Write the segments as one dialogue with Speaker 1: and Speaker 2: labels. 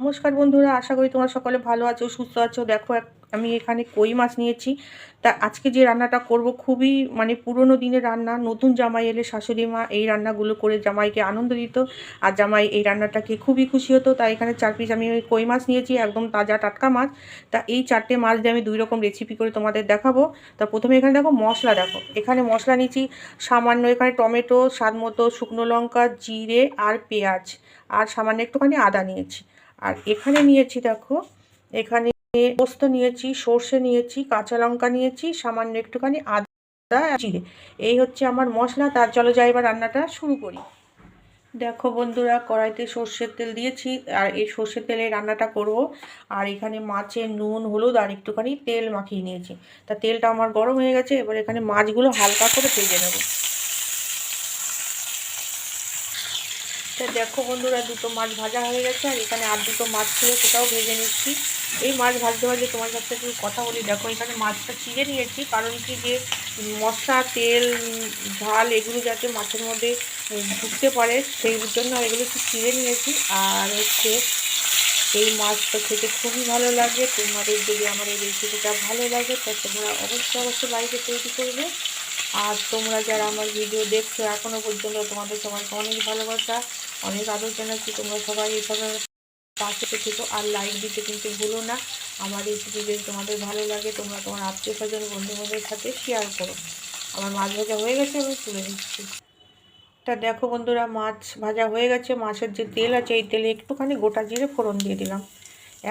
Speaker 1: নমস্কার বন্ধুরা, আশা করি তোমরা সকলে ভালো আছো, সুস্থ আছো। দেখো আমি এখানে কই মাছ নিয়েছি। তা আজকে যে রান্নাটা করব খুবই পুরনো দিনের রান্না। নতুন জামাই এলে শাশুড়ি মা এই রান্নাগুলো করে জামাইকে আনন্দ দিত, আর জামাই এই রান্নাটাকে খুবই খুশি হতো। তাই এখানে 4 পিস আমি ওই কই মাছ নিয়েছি, একদম তাজা টাটকা মাছ। তা এই 4টে মাছ দিয়ে আমি 2 রকম রেসিপি করে তোমাদের দেখাবো। তা প্রথমে এখানে দেখো মশলা, দেখো এখানে মশলা নিয়েছি সামান্য, এখানে টমেটো, স্বাদ মতো শুকনো লঙ্কা, জিরে আর পেঁয়াজ, আর সামান্য একটুখানি আদা নিয়েছি। আর এখানে নিয়েছি দেখো, এখানে পোস্ত নিয়েছি, সর্ষে নিয়েছি, কাঁচা লঙ্কা নিয়েছি, সামান্য একটুখানি আদা, জিরে। এই হচ্ছে আমার মশলা। তার চলো যাই এবার রান্নাটা শুরু করি। দেখো বন্ধুরা, কড়াইতে সর্ষের তেল দিয়েছি, আর এই সর্ষের তেলে রান্নাটা করব। আর এখানে মাছে নুন হলুদ আর একটুখানি তেল মাখিয়ে নিয়েছি। তা তেলটা আমার গরম হয়ে গেছে, এবার এখানে মাছগুলো হালকা করে ভেজে নেব। তা দেখো বন্ধুরা, 2টো মাছ ভাজা হয়ে গেছে, আর এখানে আর 2টো মাছ ছিল, সেটাও ভেজে নিচ্ছি। এই মাছ ভাজতে ভাজতে তোমার সাথে একটু কথা বলি। দেখো এখানে মাছটা চিড়ে নিয়েছি, কারণ কি যে মশলা, তেল, ঝাল এগুলো যাতে মাছের মধ্যে ঢুকতে পারে সেই জন্য এগুলো একটু চিড়ে নিয়েছি। আর হচ্ছে এই মাছটা খেতে খুবই ভালো লাগে। তোমাদের যদি আমার এই রেসিপিটা ভালো লাগে তো তোমরা অবশ্যই বাড়িতে তৈরি করবে। আর তোমরা যারা আমার ভিডিও দেখছো এখনও পর্যন্ত, তোমাদের সবাইকে অনেক ভালোবাসা, অনেক আদর জানাচ্ছি। তোমরা সবাই এইভাবে পাশে থেকো, আর লাইক দিতে কিন্তু ভুলো না। আমার রেসিপি যদি তোমাদের ভালো লাগে তোমরা তোমার আত্মীয় স্বজন বন্ধুবান্ধবের সাথে শেয়ার করো। আমার মাছ ভাজা হয়ে গেছে, আমি তুলে দিচ্ছি। তা দেখো বন্ধুরা, মাছ ভাজা হয়ে গেছে। মাছের যে তেল আছে এই তেলে একটুখানি গোটা জিরে ফোড়ন দিয়ে দিলাম।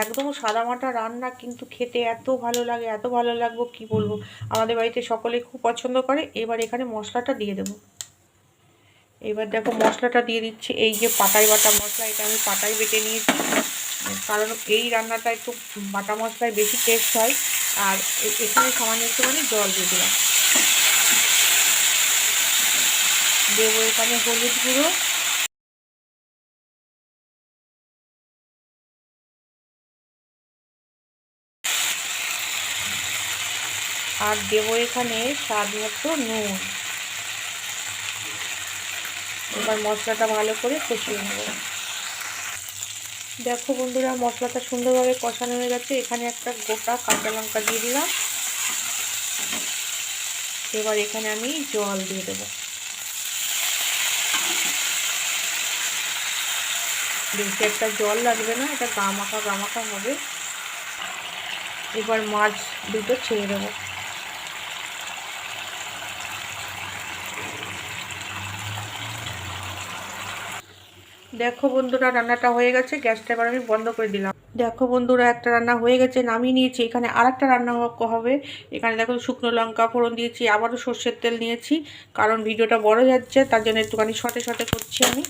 Speaker 1: একদম সাদামাটা রান্না, কিন্তু খেতে এত ভালো লাগে, এত ভালো লাগবে কি বলবো। আমাদের বাড়িতে সকলে খুব পছন্দ করে। এবার এখানে মশলাটা দিয়ে দেবো। এবার দেখো মশলাটা দিয়ে দিচ্ছি। এই যে পাটায় বাটা মশলা, এটা আমি পাটায় বেটে নিয়েছি, কারণ এই রান্নাটা একটু বাটা মশলায় বেশি টেস্ট হয়। আর এখানে সামান্য একটুখানি জল দিয়ে দিলাম। দেবো এখানে হলুদ গুঁড়ো, আর দেবো এখানে স্বাদ মতো নুন। এবার মশলাটা ভালো করে কষিয়ে নেব। দেখো বন্ধুরা, মশলাটা সুন্দরভাবে কষানো হয়ে গেছে। এখানে একটা গোটা কাঁচা লঙ্কা দিয়ে দিলাম। এবার এখানে আমি জল দিয়ে দেবো। বেশি একটা জল লাগবে না, এটা গামাখা গামাখা হবে। এবার মাছ দুটো ছেড়ে দেবো। দেখো বন্ধুরা, রান্নাটা হয়ে গেছে। গ্যাসটা এবার আমি বন্ধ করে দিলাম। দেখো বন্ধুরা, একটা রান্না হয়ে গেছে, নামিয়ে নিয়েছি। এখানে আর একটা রান্না হবে। এখানে দেখো শুকনো লঙ্কা ফোড়ন দিয়েছি, আবারও সর্ষের তেল নিয়েছি, কারণ ভিডিওটা বড় যাচ্ছে তার জন্য একটুখানি শর্টে শর্টে করছি আমি।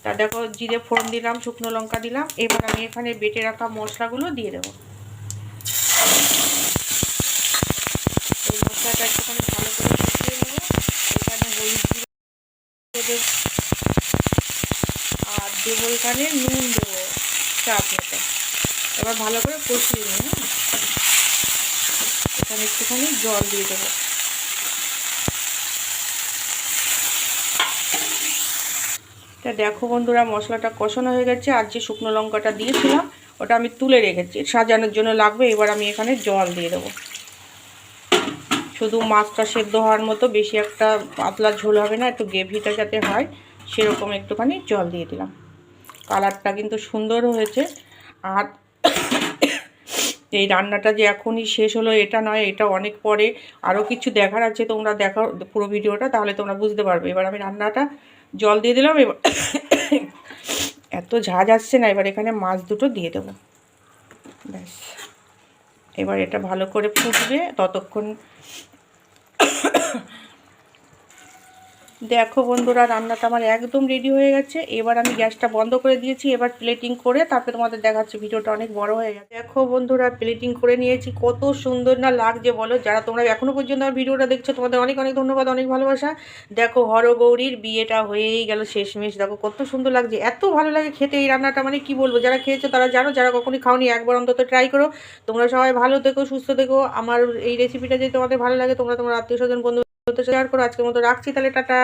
Speaker 1: তা দেখো জিরে ফোড়ন দিলাম, শুকনো লঙ্কা দিলাম। এবার আমি এখানে বেটে রাখা মশলাগুলো দিয়ে দেবো। এই মশলাটা একটুখানি ভালো করে কষিয়ে নেবো। এখানে হলুদ দেবো, আর দেবো এখানে নুন দেবো স্বাদ মতো। এবার ভালো করে কষিয়ে নেবো। হ্যাঁ, এখানে একটুখানি জল দিয়ে দেবো। তা দেখো বন্ধুরা, মশলাটা কষানো হয়ে গেছে। আর যে শুকনো লঙ্কাটা দিয়েছিলাম ওটা আমি তুলে রেখেছি, সাজানোর জন্য লাগবে। এবার আমি এখানে জল দিয়ে দেবো, শুধু মাছটা সেদ্ধ হওয়ার মতো, বেশি একটা পাতলা ঝোল হবে না, একটু গ্রেভিটা যাতে হয় সেরকম একটুখানি জল দিয়ে দিলাম। কালারটা কিন্তু সুন্দর হয়েছে। আর এই রান্নাটা যে এখনই শেষ হলো এটা নয়, এটা অনেক পরে আরও কিছু দেখার আছে। তোমরা দেখো পুরো ভিডিওটা, তাহলে তোমরা বুঝতে পারবে। এবার আমি রান্নাটা জল দিয়ে দিলাম। এবার এত ঝাঁজ আসছে না, এবার এখানে মাছ দুটো দিয়ে দেবো। ব্যাস, এবার এটা ভালো করে ফুটবে ততক্ষণ। দেখো বন্ধুরা, রান্নাটা আমার একদম রেডি হয়ে গেছে। এবার আমি গ্যাসটা বন্ধ করে দিয়েছি। এবার প্লেটিং করে তারপরে তোমাদের দেখাচ্ছি। ভিডিওটা অনেক বড় হয়ে গেছে। দেখো বন্ধুরা, প্লেটিং করে নিয়েছি। কত সুন্দর না লাগছে বলো। যারা তোমরা এখনও পর্যন্ত আমার ভিডিওটা দেখছো তোমাদের অনেক অনেক ধন্যবাদ, অনেক ভালোবাসা। দেখো হরগৌরীর বিয়েটা হয়েই গেল শেষমেশ। দেখো কত সুন্দর লাগছে, এত ভালো লাগে খেতে এই রান্নাটা, কি বলবো। যারা খেয়েছো তারা জানো, যারা কখনই খাওনি একবার অন্তত ট্রাই করো। তোমরা সবাই ভালো থেকো, সুস্থ থেকো। আমার এই রেসিপিটা যদি তোমাদের ভালো লাগে তোমরা তোমার আত্মীয় স্বজন বন্ধু শেয়ার করো। আজকের মতো রাখছি তাহলে, টাটা।